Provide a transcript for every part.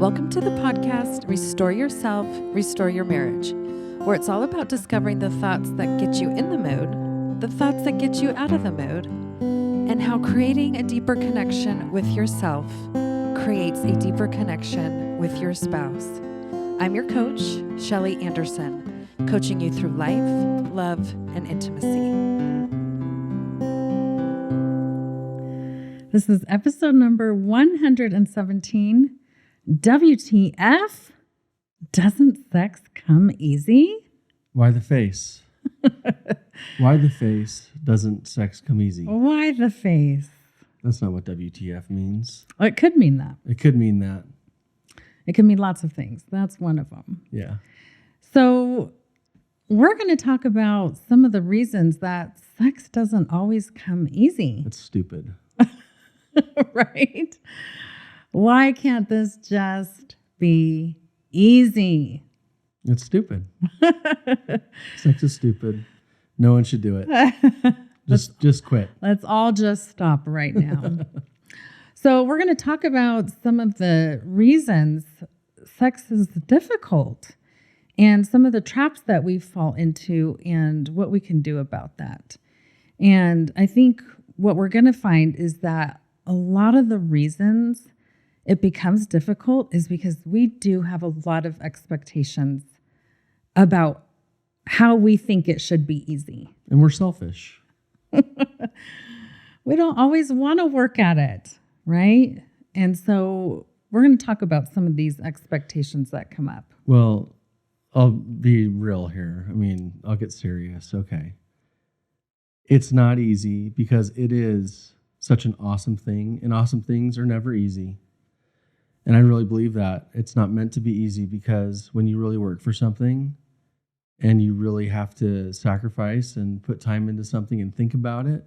Welcome to the podcast, Restore Yourself, Restore Your Marriage, where it's all about discovering the thoughts that get you in the mood, the thoughts that get you out of the mood, and how creating a deeper connection with yourself creates a deeper connection with your spouse. I'm your coach, Shelly Anderson, coaching you through life, love, and intimacy. This is episode number 117. WTF? Doesn't sex come easy? Why the face? Why the face doesn't sex come easy? Why the face? That's not what WTF means. Well, it could mean that. It could mean that. It could mean lots of things. That's one of them. Yeah. So we're going to talk about some of the reasons that sex doesn't always come easy. It's stupid. Right? Why can't this just be easy? It's stupid. Sex is stupid. No one should do it. Just quit. Let's all just stop right now. So we're going to talk about some of the reasons sex is difficult and some of the traps that we fall into and what we can do about that. And I think what we're going to find is that a lot of the reasons it becomes difficult is because we do have a lot of expectations about how we think it should be easy. And we're selfish. We don't always want to work at it, right? And so we're going to talk about some of these expectations that come up. Well, I'll be real here. I mean, I'll get serious. Okay. It's not easy because it is such an awesome thing, and awesome things are never easy. And I really believe that it's not meant to be easy, because when you really work for something and you really have to sacrifice and put time into something and think about it,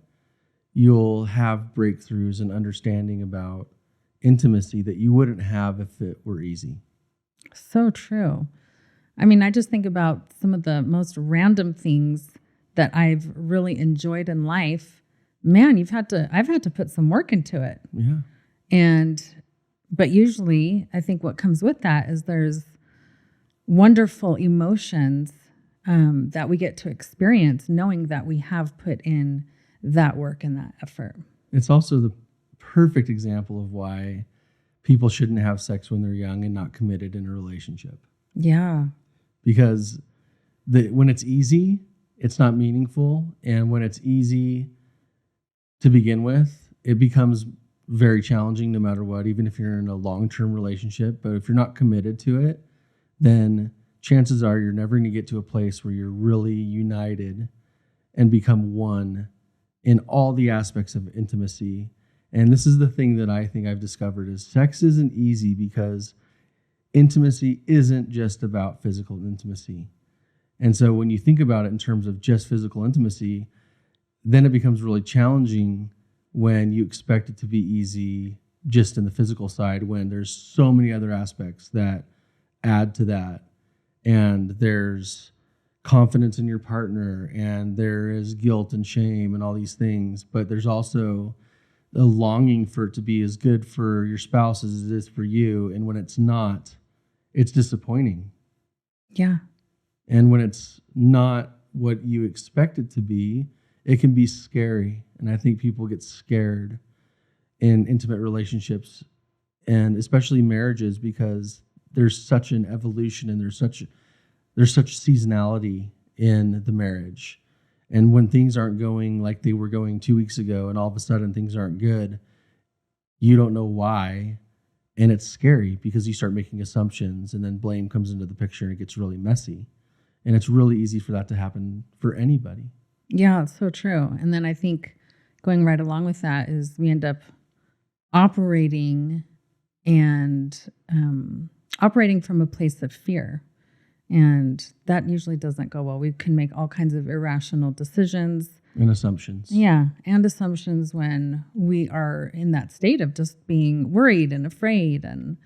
you'll have breakthroughs and understanding about intimacy that you wouldn't have if it were easy. So true. I mean, I just think about some of the most random things that I've really enjoyed in life. Man, I've had to put some work into it. Yeah. But usually, I think what comes with that is there's wonderful emotions that we get to experience knowing that we have put in that work and that effort. It's also the perfect example of why people shouldn't have sex when they're young and not committed in a relationship. Yeah. Because when it's easy, it's not meaningful. And when it's easy to begin with, it becomes very challenging no matter what, even if you're in a long-term relationship. But if you're not committed to it, then chances are you're never going to get to a place where you're really united and become one in all the aspects of intimacy. And this is the thing that I think I've discovered is sex isn't easy because intimacy isn't just about physical intimacy. And so when you think about it in terms of just physical intimacy, then it becomes really challenging when you expect it to be easy just in the physical side, when there's so many other aspects that add to that. And there's confidence in your partner, and there is guilt and shame and all these things. But there's also a longing for it to be as good for your spouse as it is for you. And when it's not, it's disappointing. Yeah. And when it's not what you expect it to be, it can be scary. And I think people get scared in intimate relationships, and especially marriages, because there's such an evolution and there's such seasonality in the marriage. And when things aren't going like they were going 2 weeks ago, and all of a sudden things aren't good, you don't know why. And it's scary because you start making assumptions, and then blame comes into the picture, and it gets really messy. And it's really easy for that to happen for anybody. Yeah, it's so true. And then I think going right along with that is we end up operating from a place of fear. And that usually doesn't go well. We can make all kinds of irrational decisions. And assumptions. Yeah, and assumptions when we are in that state of just being worried and afraid and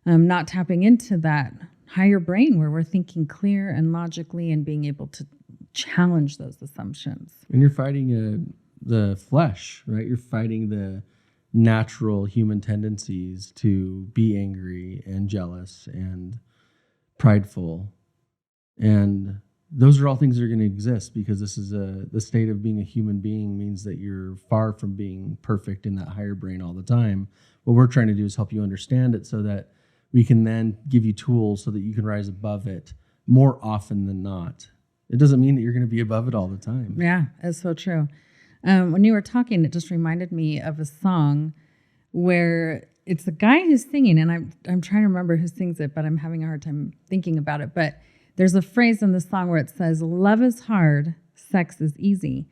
not tapping into that higher brain where we're thinking clear and logically and being able to challenge those assumptions. And you're fighting the flesh, right? You're fighting the natural human tendencies to be angry and jealous and prideful. And those are all things that are going to exist because this is the state of being a human being means that you're far from being perfect in that higher brain all the time. What we're trying to do is help you understand it so that we can then give you tools so that you can rise above it more often than not. It doesn't mean that you're going to be above it all the time. Yeah, it's so true. When you were talking, it just reminded me of a song where it's a guy who's singing, and I'm trying to remember who sings it, but I'm having a hard time thinking about it. But there's a phrase in the song where it says, "Love is hard, sex is easy."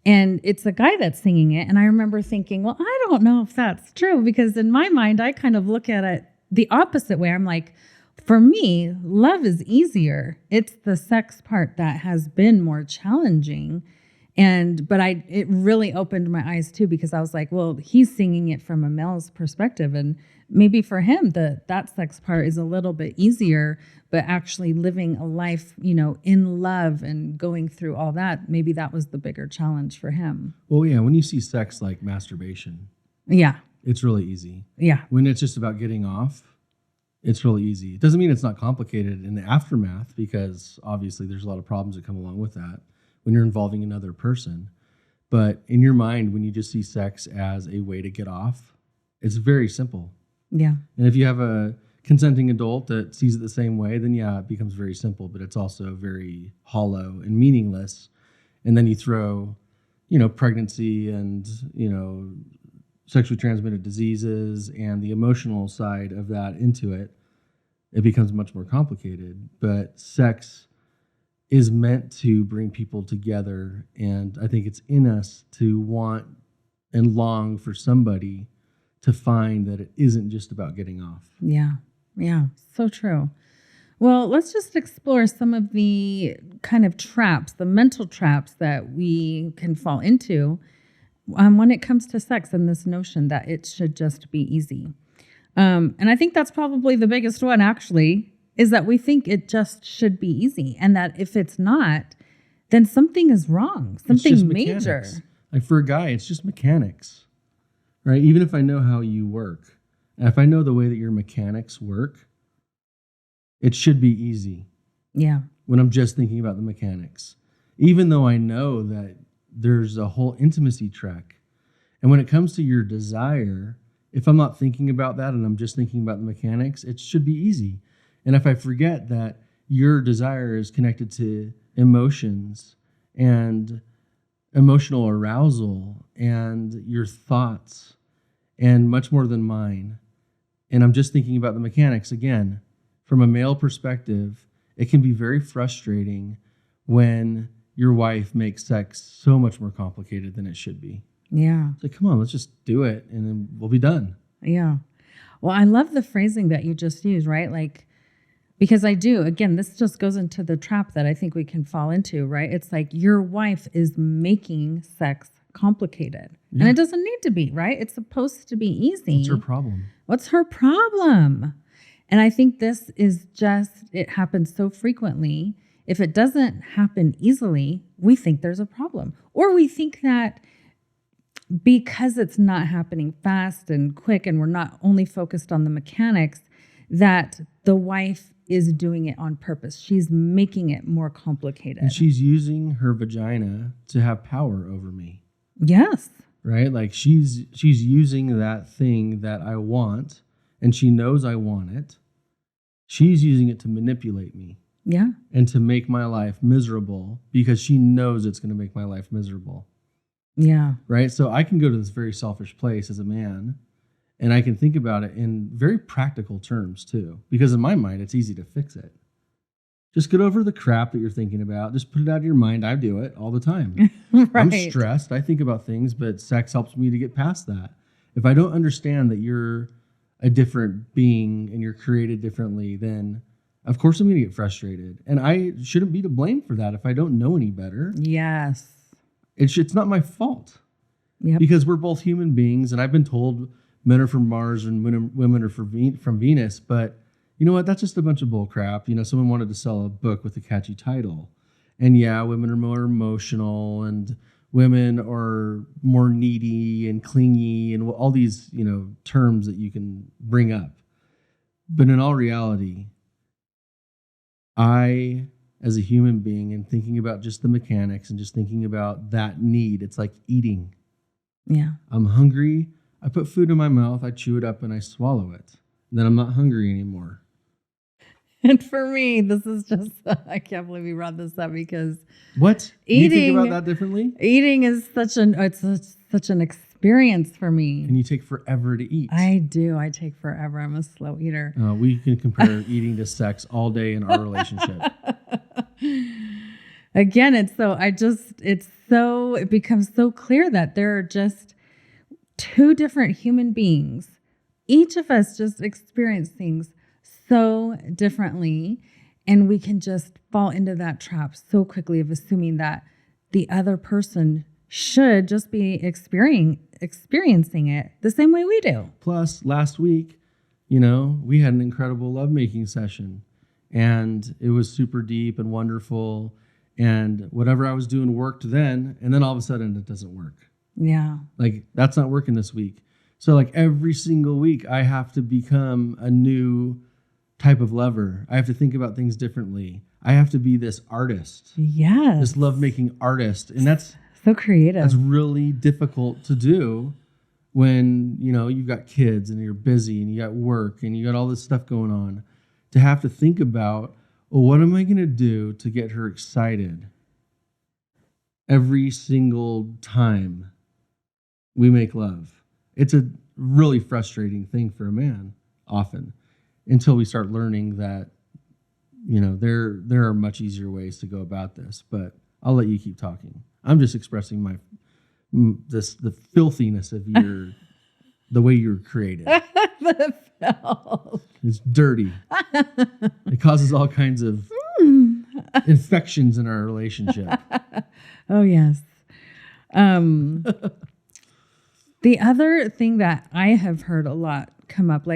And it's a guy that's singing it. And I remember thinking, well, I don't know if that's true, because in my mind, I kind of look at it the opposite way. I'm like, for me, love is easier. It's the sex part that has been more challenging. But it really opened my eyes too, because I was like, well, he's singing it from a male's perspective, and maybe for him that sex part is a little bit easier, but actually living a life, in love and going through all that, maybe that was the bigger challenge for him. Well, yeah, when you see sex like masturbation, Yeah. it's really easy. Yeah. When it's just about getting off, it's really easy. It doesn't mean it's not complicated in the aftermath, because obviously there's a lot of problems that come along with that when you're involving another person. But in your mind, when you just see sex as a way to get off, it's very simple. Yeah. And if you have a consenting adult that sees it the same way, then yeah, it becomes very simple, but it's also very hollow and meaningless. And then you throw, pregnancy and, sexually transmitted diseases and the emotional side of that into it, it becomes much more complicated. But sex is meant to bring people together, and I think it's in us to want and long for somebody to find that it isn't just about getting off. Yeah. Yeah. So true. Well, let's just explore some of the kind of traps, the mental traps that we can fall into when it comes to sex, and this notion that it should just be easy. And I think that's probably the biggest one, actually, is that we think it just should be easy, and that if it's not, then something is wrong, something major. Mechanics. Like for a guy, it's just mechanics, right? Even if I know how you work, and if I know the way that your mechanics work, it should be easy. Yeah. When I'm just thinking about the mechanics, even though I know that there's a whole intimacy track. And when it comes to your desire, if I'm not thinking about that and I'm just thinking about the mechanics, it should be easy. And if I forget that your desire is connected to emotions and emotional arousal and your thoughts and much more than mine, and I'm just thinking about the mechanics, again, from a male perspective, it can be very frustrating when your wife makes sex so much more complicated than it should be. Yeah. It's like, come on, let's just do it and then we'll be done. Yeah. Well, I love the phrasing that you just used, right? Like, because I do, again, this just goes into the trap that I think we can fall into, right? It's like your wife is making sex complicated. Yeah. And it doesn't need to be, right? It's supposed to be easy. What's her problem? What's her problem? And I think this is it happens so frequently. If it doesn't happen easily, we think there's a problem. Or we think that because it's not happening fast and quick and we're not only focused on the mechanics, that the wife is doing it on purpose. She's making it more complicated. And she's using her vagina to have power over me. Yes. Right? Like she's using that thing that I want, and she knows I want it. She's using it to manipulate me. Yeah. And to make my life miserable because she knows it's going to make my life miserable. Yeah. Right? So I can go to this very selfish place as a man, and I can think about it in very practical terms too. Because in my mind, it's easy to fix it. Just get over the crap that you're thinking about. Just put it out of your mind. I do it all the time. Right. I'm stressed. I think about things, but sex helps me to get past that. If I don't understand that you're a different being and you're created differently, then of course I'm going to get frustrated. And I shouldn't be to blame for that if I don't know any better. Yes. It's not my fault. Yep. Because we're both human beings, and I've been told men are from Mars and women are from Venus, but you know what? That's just a bunch of bull crap. Someone wanted to sell a book with a catchy title. And yeah, women are more emotional and women are more needy and clingy and all these, terms that you can bring up. But in all reality, I, as a human being, and thinking about just the mechanics and just thinking about that need, it's like eating. Yeah. I'm hungry. I put food in my mouth, I chew it up, and I swallow it. And then I'm not hungry anymore. And for me, this is just, I can't believe you brought this up because What? Eating, Do you think about that differently? Eating is such an experience for me. And you take forever to eat. I do. I take forever. I'm a slow eater. We can compare eating to sex all day in our relationship. Again, it becomes so clear that there are just two different human beings. Each of us just experience things so differently, and we can just fall into that trap so quickly of assuming that the other person should just be experiencing it the same way we do. Plus, last week, we had an incredible lovemaking session, and it was super deep and wonderful, and whatever I was doing worked then, and then all of a sudden it doesn't work. Yeah. Like, that's not working this week. So like every single week I have to become a new type of lover. I have to think about things differently. I have to be this artist. Yes. This lovemaking artist. And that's so creative. That's really difficult to do when, you've got kids and you're busy and you got work and you got all this stuff going on. To have to think about, well, what am I going to do to get her excited every single time we make love? It's a really frustrating thing for a man often, until we start learning that, there are much easier ways to go about this. But I'll let you keep talking. I'm just expressing the filthiness of the way you're created. The filth. It's dirty. It causes all kinds of infections in our relationship. Oh, yes. The other thing that I have heard a lot come up,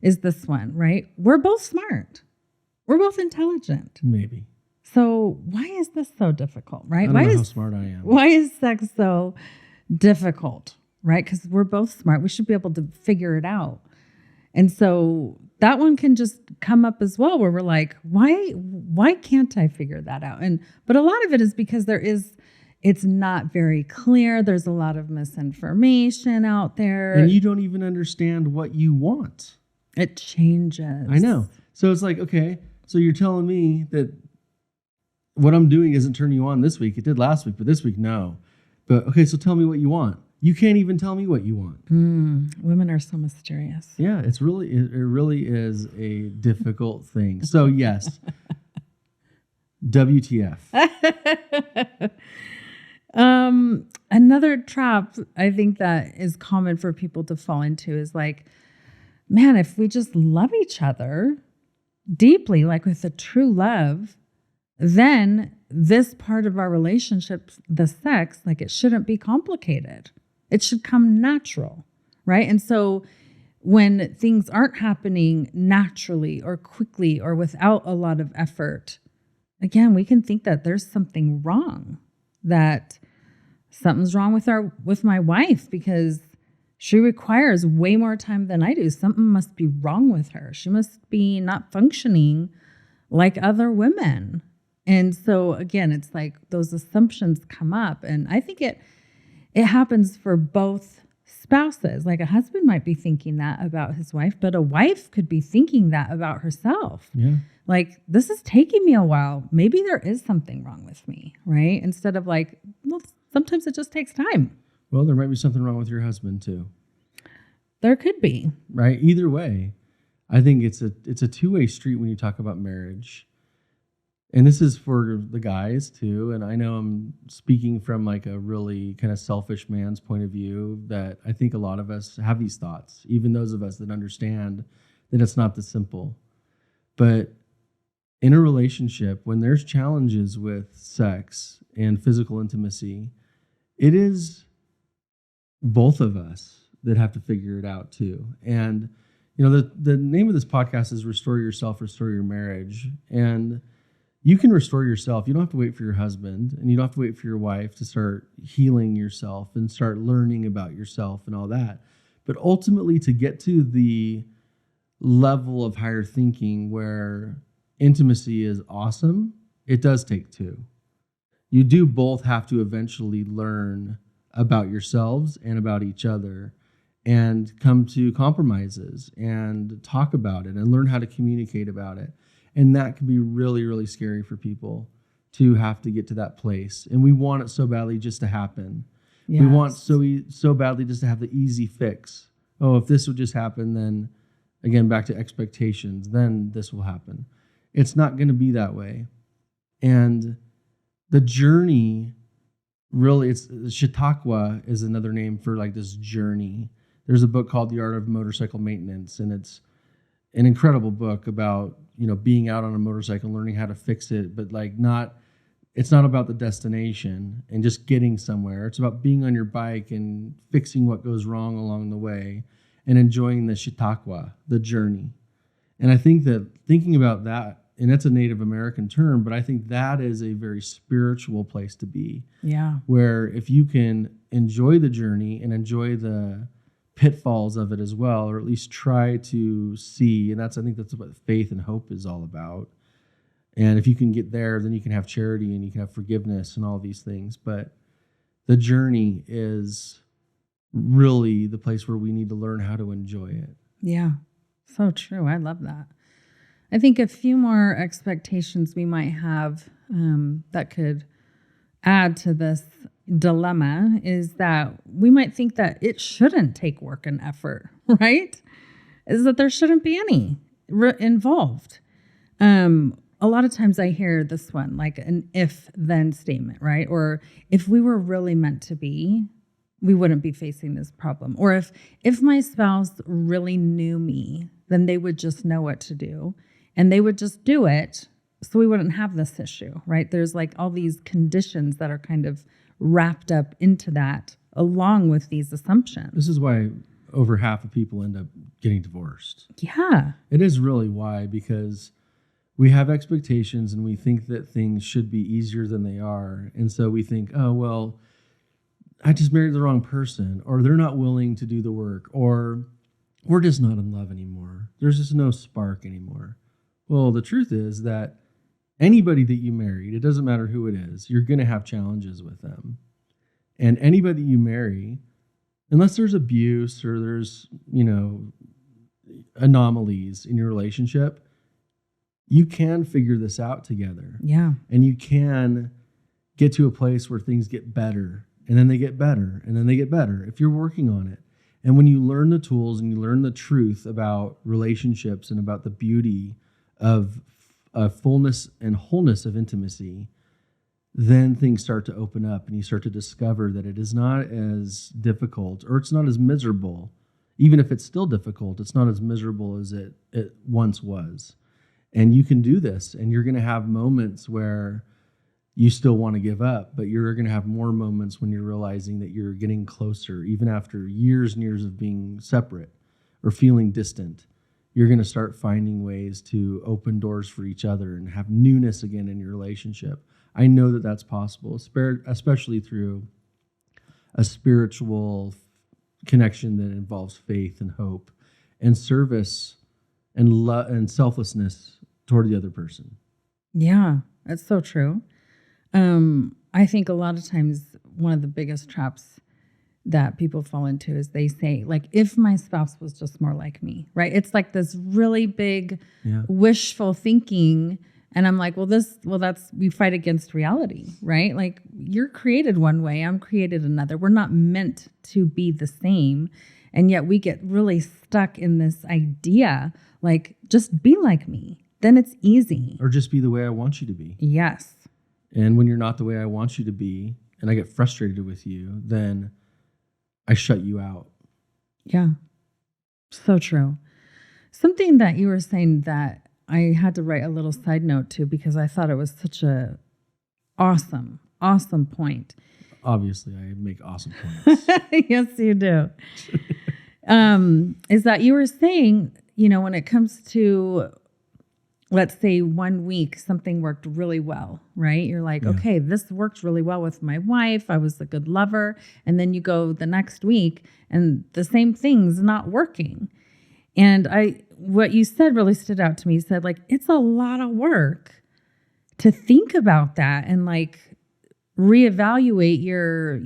is this one, right? We're both smart. We're both intelligent. Maybe. So why is this so difficult, right? I don't know how smart I am. Why is sex so difficult, right? Because we're both smart. We should be able to figure it out. And so that one can just come up as well, where we're like, why can't I figure that out? But a lot of it is because it's not very clear. There's a lot of misinformation out there. And you don't even understand what you want. It changes. I know. So it's like, okay, so you're telling me that what I'm doing isn't turning you on this week. It did last week, but this week, no. But okay, so tell me what you want. You can't even tell me what you want. Women are so mysterious. Yeah, it really is a difficult thing. So yes, WTF. Another trap I think that is common for people to fall into is like, man, if we just love each other deeply, like with a true love, then this part of our relationship, the sex, it shouldn't be complicated. It should come natural, right? And so when things aren't happening naturally or quickly or without a lot of effort, again, we can think that there's something wrong, that something's wrong with my wife because she requires way more time than I do. Something must be wrong with her. She must be not functioning like other women. And so again, it's like those assumptions come up. And I think it happens for both spouses. Like a husband might be thinking that about his wife, but a wife could be thinking that about herself. Yeah. Like, this is taking me a while. Maybe there is something wrong with me, right? Instead of like, well, sometimes it just takes time. Well, there might be something wrong with your husband too. There could be. Right? Either way, I think it's a two-way street when you talk about marriage. And this is for the guys too. And I know I'm speaking from like a really kind of selfish man's point of view, that I think a lot of us have these thoughts, even those of us that understand that it's not this simple. But in a relationship, when there's challenges with sex and physical intimacy, it is both of us that have to figure it out too. And, the name of this podcast is Restore Yourself, Restore Your Marriage. And, you can restore yourself. You don't have to wait for your husband, and you don't have to wait for your wife to start healing yourself and start learning about yourself and all that. But ultimately, to get to the level of higher thinking where intimacy is awesome, it does take two. You do both have to eventually learn about yourselves and about each other and come to compromises and talk about it and learn how to communicate about it. And that can be really, really scary for people to have to get to that place. And we want it so badly just to happen. Yes. We want so badly just to have the easy fix. Oh, if this would just happen, then again, back to expectations, then this will happen. It's not going to be that way. And the journey, really, it's Chautauqua is another name for like this journey. There's a book called The Art of Motorcycle Maintenance, and it's an incredible book about, being out on a motorcycle, learning how to fix it, but it's not about the destination and just getting somewhere. It's about being on your bike and fixing what goes wrong along the way and enjoying the Chautauqua, the journey. And I think that thinking about that, and that's a Native American term, but I think that is a very spiritual place to be. Yeah. Where if you can enjoy the journey and enjoy the pitfalls of it as well, or at least try to see, and I think that's what faith and hope is all about. And if you can get there, then you can have charity and you can have forgiveness and all these things. But the journey is really the place where we need to learn how to enjoy it. Yeah, so true. I love that. I think a few more expectations we might have that could add to this dilemma is that we might think that it shouldn't take work and effort, right? Is that there shouldn't be any involved. A lot of times I hear this one, like an if-then statement, right? Or if we were really meant to be, we wouldn't be facing this problem. Or if my spouse really knew me, then they would just know what to do and they would just do it, so we wouldn't have this issue, right? There's like all these conditions that are kind of wrapped up into that along with these assumptions. This is why over half of people end up getting divorced. Yeah. It is really why, because we have expectations and we think that things should be easier than they are. And so we think, oh, well, I just married the wrong person, or they're not willing to do the work, or we're just not in love anymore. There's just no spark anymore. Well, the truth is that anybody that you married, it doesn't matter who it is, you're going to have challenges with them. And anybody you marry, unless there's abuse or there's, anomalies in your relationship, you can figure this out together. Yeah. And you can get to a place where things get better, and then they get better, and then they get better if you're working on it. And when you learn the tools and you learn the truth about relationships and about the beauty of fullness and wholeness of intimacy, then things start to open up and you start to discover that it is not as difficult, or it's not as miserable. Even if it's still difficult, it's not as miserable as it once was. And you can do this, and you're going to have moments where you still want to give up, but you're going to have more moments when you're realizing that you're getting closer, even after years and years of being separate or feeling distant. You're going to start finding ways to open doors for each other and have newness again in your relationship. I know that that's possible, especially through a spiritual connection that involves faith and hope and service and love and selflessness toward the other person. Yeah, that's so true. I think a lot of times one of the biggest traps that people fall into is they say, like, if my spouse was just more like me, right? It's like this really big wishful thinking. And I'm like, we fight against reality, right? Like, you're created one way, I'm created another. We're not meant to be the same. And yet we get really stuck in this idea, like, just be like me. Then it's easy. Or just be the way I want you to be. Yes. And when you're not the way I want you to be, and I get frustrated with you, then I shut you out. Yeah. So true. Something that you were saying that I had to write a little side note to, because I thought it was such a awesome point. Obviously, I make awesome points. Yes, you do. Is that you were saying, when it comes to let's say 1 week something worked really well, right? You're like, Yeah. okay, this worked really well with my wife. I was a good lover. And then you go the next week and the same thing's not working. And what you said really stood out to me. You said, like, it's a lot of work to think about that and like reevaluate your,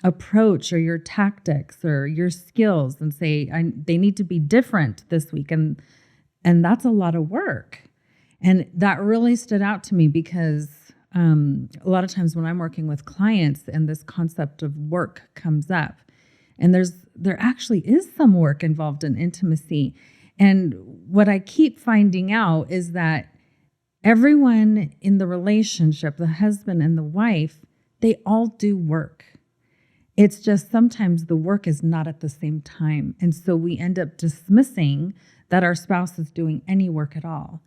approach or your tactics or your skills and say, they need to be different this week. And that's a lot of work. And that really stood out to me because a lot of times when I'm working with clients and this concept of work comes up, and there actually is some work involved in intimacy. And what I keep finding out is that everyone in the relationship, the husband and the wife, they all do work. It's just sometimes the work is not at the same time. And so we end up dismissing that our spouse is doing any work at all.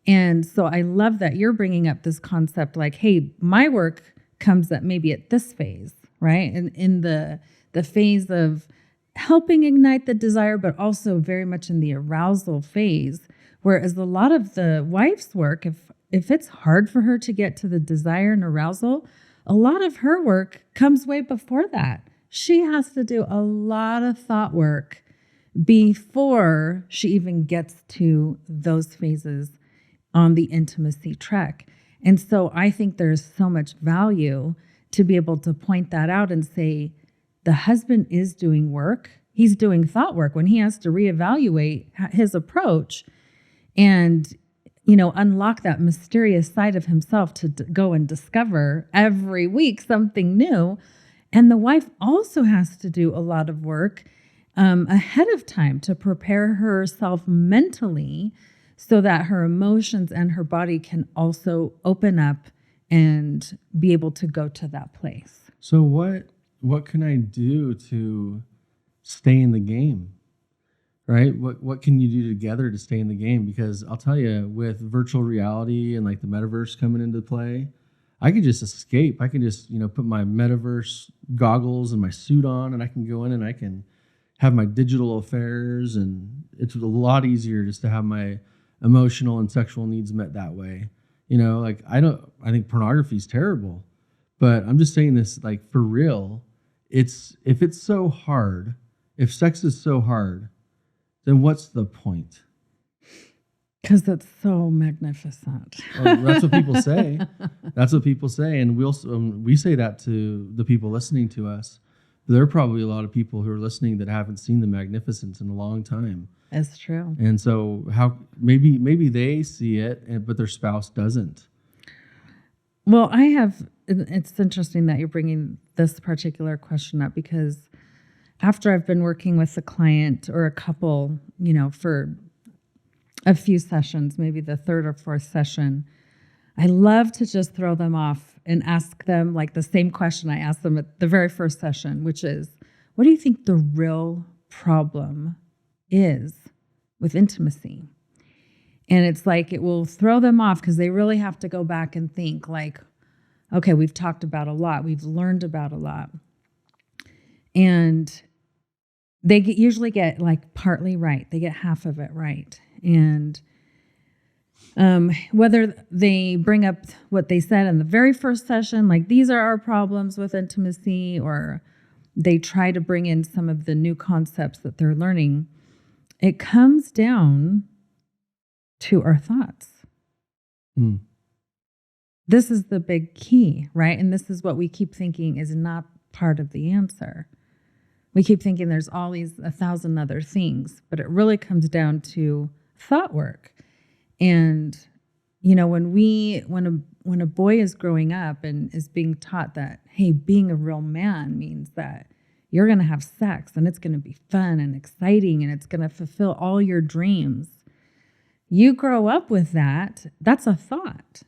And so I love that you're bringing up this concept like, hey, my work comes at maybe at this phase, right? And in the phase of helping ignite the desire, but also very much in the arousal phase. Whereas a lot of the wife's work, if it's hard for her to get to the desire and arousal, a lot of her work comes way before that. She has to do a lot of thought work before she even gets to those phases on the intimacy trek. And so I think there's so much value to be able to point that out and say, the husband is doing work. He's doing thought work when he has to reevaluate his approach and, unlock that mysterious side of himself to go and discover every week something new. And the wife also has to do a lot of work ahead of time to prepare herself mentally so that her emotions and her body can also open up and be able to go to that place. So what can I do to stay in the game? Right? What can you do together to stay in the game? Because I'll tell you, with virtual reality and like the metaverse coming into play, I could just escape. I can just, put my metaverse goggles and my suit on, and I can go in and I can have my digital affairs, and it's a lot easier just to have my emotional and sexual needs met that way. I think pornography is terrible, but I'm just saying this like for real. If it's so hard, if sex is so hard, then what's the point? Because it's so magnificent. Well, that's what people say. That's what people say. And we say that to the people listening to us. There are probably a lot of people who are listening that haven't seen the magnificence in a long time. That's true. And so maybe they see it, but their spouse doesn't. Well, it's interesting that you're bringing this particular question up because after I've been working with a client or a couple, for a few sessions, maybe the third or fourth session, I love to just throw them off and ask them like the same question I asked them at the very first session, which is, what do you think the real problem is with intimacy? And it's like, it will throw them off because they really have to go back and think like, okay, we've talked about a lot. We've learned about a lot. And they usually get like partly right. They get half of it right. And whether they bring up what they said in the very first session, like these are our problems with intimacy, or they try to bring in some of the new concepts that they're learning, it comes down to our thoughts. Mm. This is the big key, right? And this is what we keep thinking is not part of the answer. We keep thinking there's all these 1,000 other things, but it really comes down to thought work. And when a boy is growing up and is being taught that, hey, being a real man means that you're going to have sex and it's going to be fun and exciting and it's going to fulfill all your dreams. You grow up with that. That's a thought.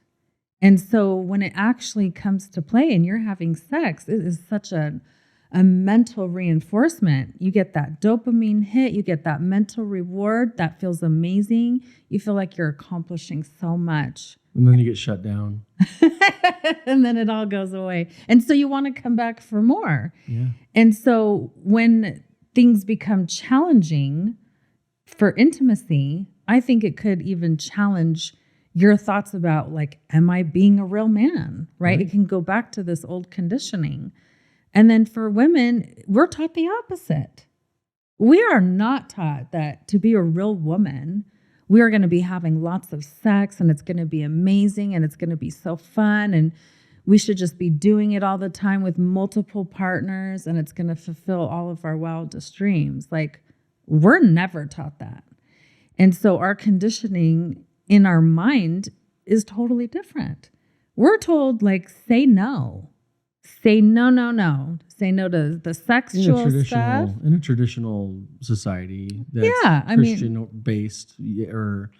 And so when it actually comes to play and you're having sex, it is such a mental reinforcement. You get that dopamine hit, you get that mental reward that feels amazing. You feel like you're accomplishing so much. And then you get shut down. And then it all goes away. And so you want to come back for more. Yeah. And so when things become challenging, for intimacy, I think it could even challenge your thoughts about, like, am I being a real man? Right? It can go back to this old conditioning. And then for women, we're taught the opposite. We are not taught that to be a real woman, we are going to be having lots of sex and it's going to be amazing and it's going to be so fun and we should just be doing it all the time with multiple partners and it's going to fulfill all of our wildest dreams. Like, we're never taught that. And so our conditioning in our mind is totally different. We're told, like, say no. Say no, no, no. Say no to the sexual stuff. In a traditional society that's Christian based or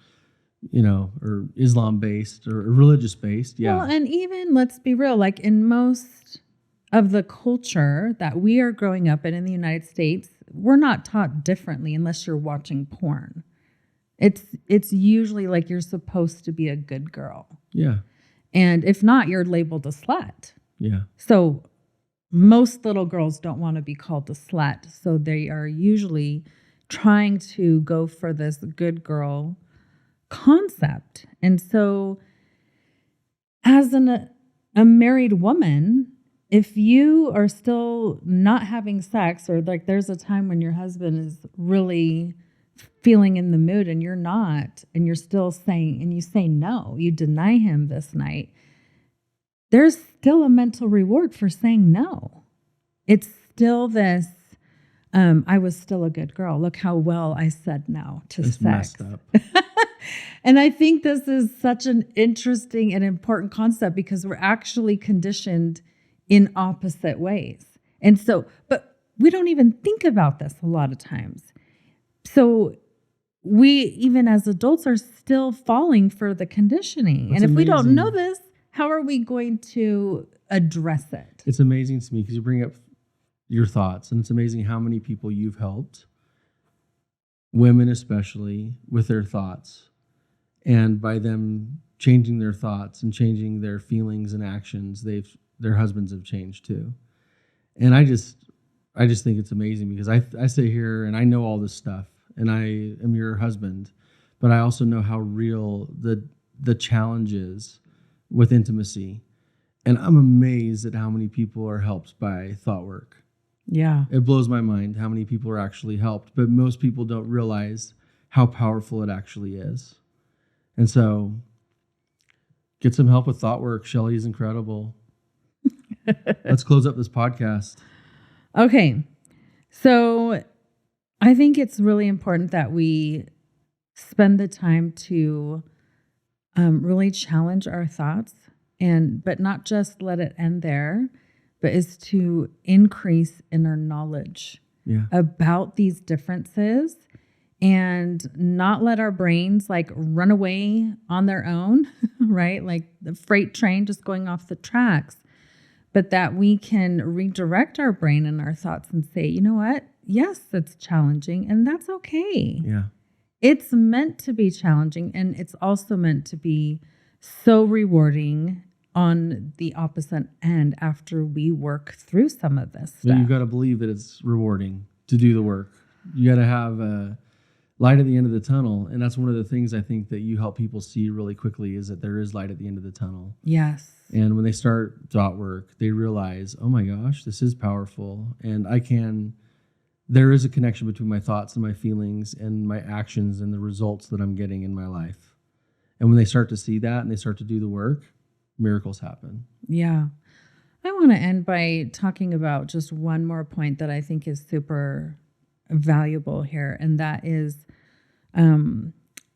or Islam based or religious based. Yeah. Well, and even, let's be real, like in most of the culture that we are growing up in the United States, we're not taught differently unless you're watching porn. It's usually like you're supposed to be a good girl. Yeah. And if not, you're labeled a slut. Yeah. So most little girls don't want to be called a slut. So they are usually trying to go for this good girl concept. And so as a married woman, if you are still not having sex, or like there's a time when your husband is really feeling in the mood and you're not, and you're still saying, and you say no, you deny him this night, there's still a mental reward for saying no. It's still this, I was still a good girl. Look how well I said no to it's sex. Messed up. And I think this is such an interesting and important concept because we're actually conditioned in opposite ways. And so, but we don't even think about this a lot of times. So we, even as adults, are still falling for the conditioning. That's and if we don't amazing. know this, how are we going to address it? It's amazing to me because you bring up your thoughts, and it's amazing how many people you've helped, women especially, with their thoughts. And by them changing their thoughts and changing their feelings and actions, their husbands have changed too. And I just think it's amazing because I sit here and I know all this stuff and I am your husband, but I also know how real the challenge is with intimacy. And I'm amazed at how many people are helped by thought work. Yeah. It blows my mind how many people are actually helped, but most people don't realize how powerful it actually is. And so get some help with thought work. Shelly is incredible. Let's close up this podcast. Okay. So I think it's really important that we spend the time to really challenge our thoughts, but not just let it end there, but is to increase in our knowledge about these differences and not let our brains like run away on their own, right? Like the freight train just going off the tracks, but that we can redirect our brain and our thoughts and say, you know what? Yes, it's challenging and that's okay. Yeah. It's meant to be challenging and it's also meant to be so rewarding on the opposite end after we work through some of this stuff. But you've got to believe that it's rewarding to do the work. You got to have a light at the end of the tunnel. And that's one of the things I think that you help people see really quickly is that there is light at the end of the tunnel. Yes. And when they start thought work, they realize, oh my gosh, this is powerful. And there is a connection between my thoughts and my feelings and my actions and the results that I'm getting in my life. And when they start to see that and they start to do the work, miracles happen. Yeah. I want to end by talking about just one more point that I think is super valuable here. And that is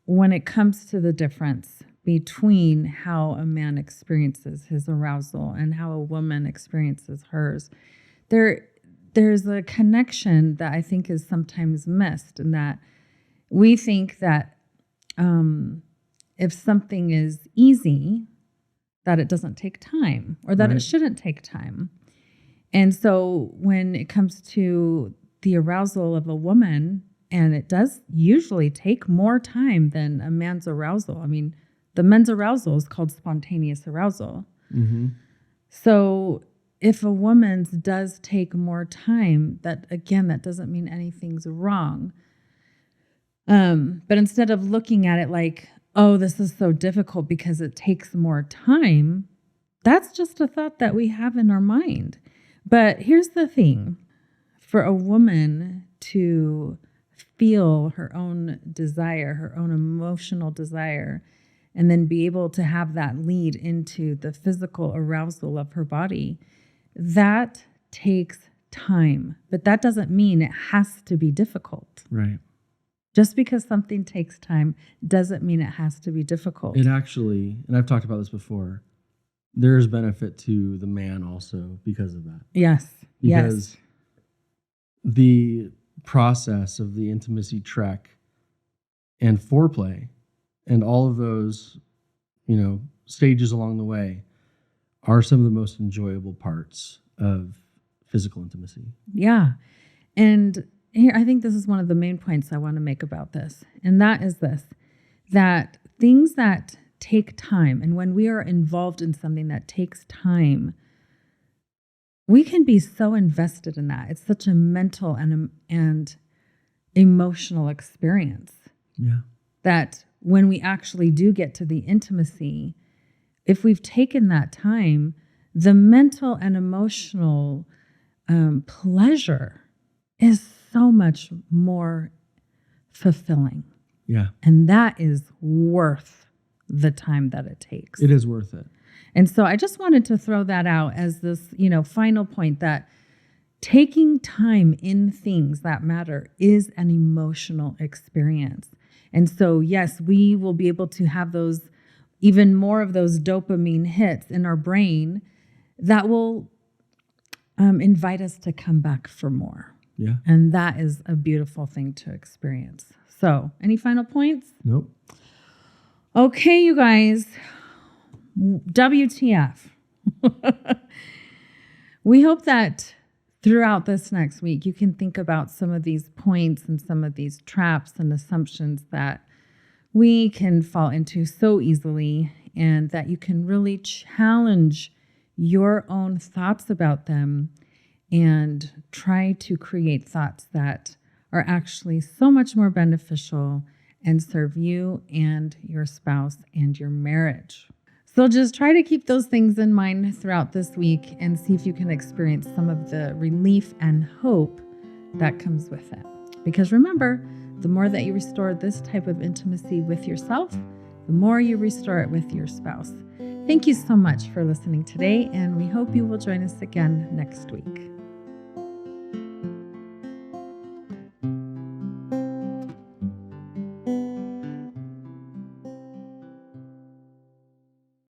when it comes to the difference between how a man experiences his arousal and how a woman experiences hers, there's a connection that I think is sometimes missed, in that we think that if something is easy, that it doesn't take time or that it shouldn't take time. And so when it comes to the arousal of a woman, and it does usually take more time than a man's arousal. I mean, the men's arousal is called spontaneous arousal. Mm-hmm. So if a woman's does take more time, that doesn't mean anything's wrong. But instead of looking at it like, oh, this is so difficult because it takes more time, that's just a thought that we have in our mind. But here's the thing. For a woman to feel her own desire, her own emotional desire, and then be able to have that lead into the physical arousal of her body, that takes time. But that doesn't mean it has to be difficult. Right. Just because something takes time doesn't mean it has to be difficult. It actually, and I've talked about this before, there is benefit to the man also because of that. Yes. Because the process of the intimacy trek and foreplay and all of those, stages along the way are some of the most enjoyable parts of physical intimacy. Yeah. And here, I think this is one of the main points I want to make about this. And that is this, that things that take time, and when we are involved in something that takes time, we can be so invested in that. It's such a mental and emotional experience. Yeah. That when we actually do get to the intimacy, if we've taken that time, the mental and emotional pleasure is so much more fulfilling. Yeah. And that is worth the time that it takes. It is worth it. And so I just wanted to throw that out as this, final point, that taking time in things that matter is an emotional experience. And so, yes, we will be able to have those, even more of those dopamine hits in our brain that will invite us to come back for more. Yeah. And that is a beautiful thing to experience. So, any final points? Nope. Okay, you guys. WTF. We hope that throughout this next week, you can think about some of these points and some of these traps and assumptions that we can fall into so easily, and that you can really challenge your own thoughts about them and try to create thoughts that are actually so much more beneficial and serve you and your spouse and your marriage. So just try to keep those things in mind throughout this week and see if you can experience some of the relief and hope that comes with it. Because remember, the more that you restore this type of intimacy with yourself, the more you restore it with your spouse. Thank you so much for listening today, and we hope you will join us again next week.